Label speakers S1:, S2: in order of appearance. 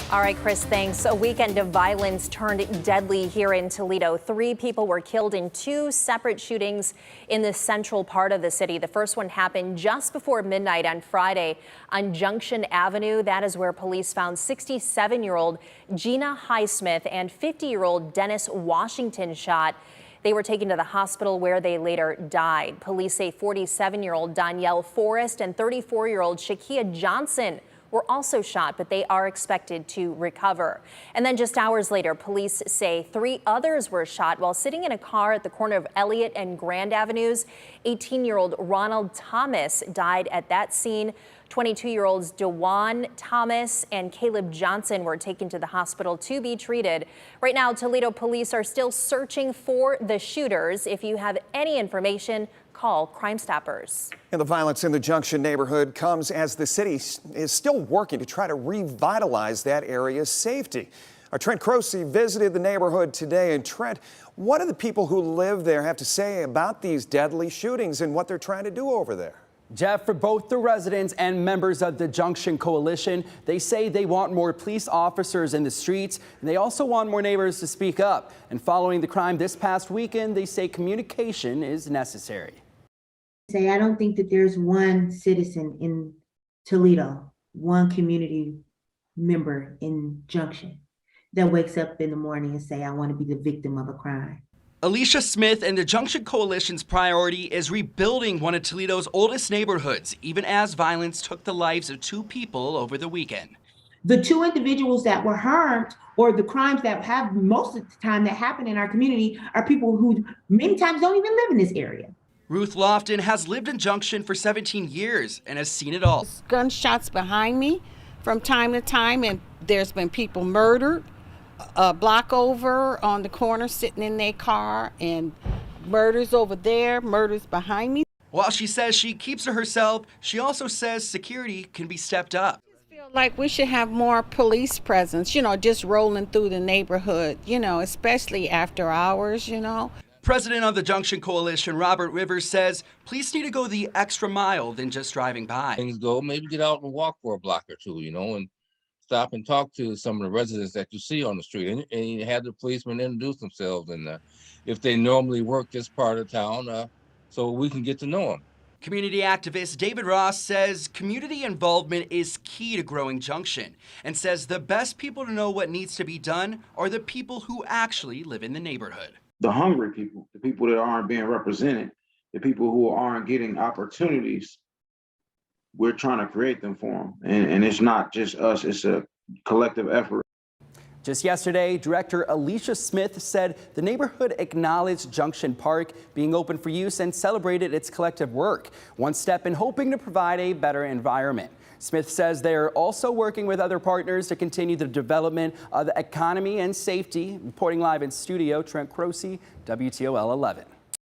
S1: All right, Chris, thanks. A weekend of violence turned deadly here in Toledo. 3 people were killed in 2 separate shootings in the central part of the city. The first one happened just before midnight on Friday on Junction Avenue. That is where police found 67-year-old Gina Highsmith and 50-year-old Dennis Washington shot. They were taken to the hospital where they later died. Police say 47-year-old Danielle Forrest and 34-year-old Shakia Johnson were also shot, but they are expected to recover. And then just hours later, police say 3 others were shot while sitting in a car at the corner of Elliott and Grand Avenues. 18-year-old Ronald Thomas died at that scene. 22-year-olds DeJuan Thomas and Caleb Johnson were taken to the hospital to be treated. Right now, Toledo police are still searching for the shooters. If you have any information, call Crime Stoppers.
S2: And the violence in the Junction neighborhood comes as the city is still working to try to revitalize that area's safety. Our Trent Croce visited the neighborhood today. And Trent, what do the people who live there have to say about these deadly shootings and what they're trying to do over there?
S3: Jeff, for both the residents and members of the Junction Coalition, they say they want more police officers in the streets, and they also want more neighbors to speak up. And following the crime this past weekend, they say communication is necessary.
S4: I don't think that there's one citizen in Toledo, one community member in Junction that wakes up in the morning and say, I want to be the victim of a crime.
S5: Alicia Smith and the Junction Coalition's priority is rebuilding one of Toledo's oldest neighborhoods, even as violence took the lives of 2 people over the weekend.
S4: The 2 individuals that were harmed, or the crimes that have most of the time that happen in our community, are people who many times don't even live in this area.
S5: Ruth Lofton has lived in Junction for 17 years and has seen it all.
S6: Gunshots behind me from time to time, and there's been people murdered. A block over on the corner sitting in their car, and murders over there, murders behind me.
S5: While she says she keeps to herself, she also says security can be stepped up.
S6: I feel like we should have more police presence, just rolling through the neighborhood, especially after hours,
S5: President of the Junction Coalition, Robert Rivers, says police need to go the extra mile than just driving by.
S7: Things go, maybe get out and walk for a block or 2, and stop and talk to some of the residents that you see on the street, and you have the policemen introduce themselves, and if they normally work this part of town, so we can get to know them.
S5: Community activist David Ross says community involvement is key to growing Junction, and says the best people to know what needs to be done are the people who actually live in the neighborhood.
S8: The hungry people, the people that aren't being represented, the people who aren't getting opportunities, we're trying to create them for them. And it's not just us, it's a collective effort.
S3: Just yesterday, Director Alicia Smith said the neighborhood acknowledged Junction Park being open for use and celebrated its collective work, one step in hoping to provide a better environment. Smith says they are also working with other partners to continue the development of the economy and safety. Reporting live in studio, Trent Croce, WTOL 11.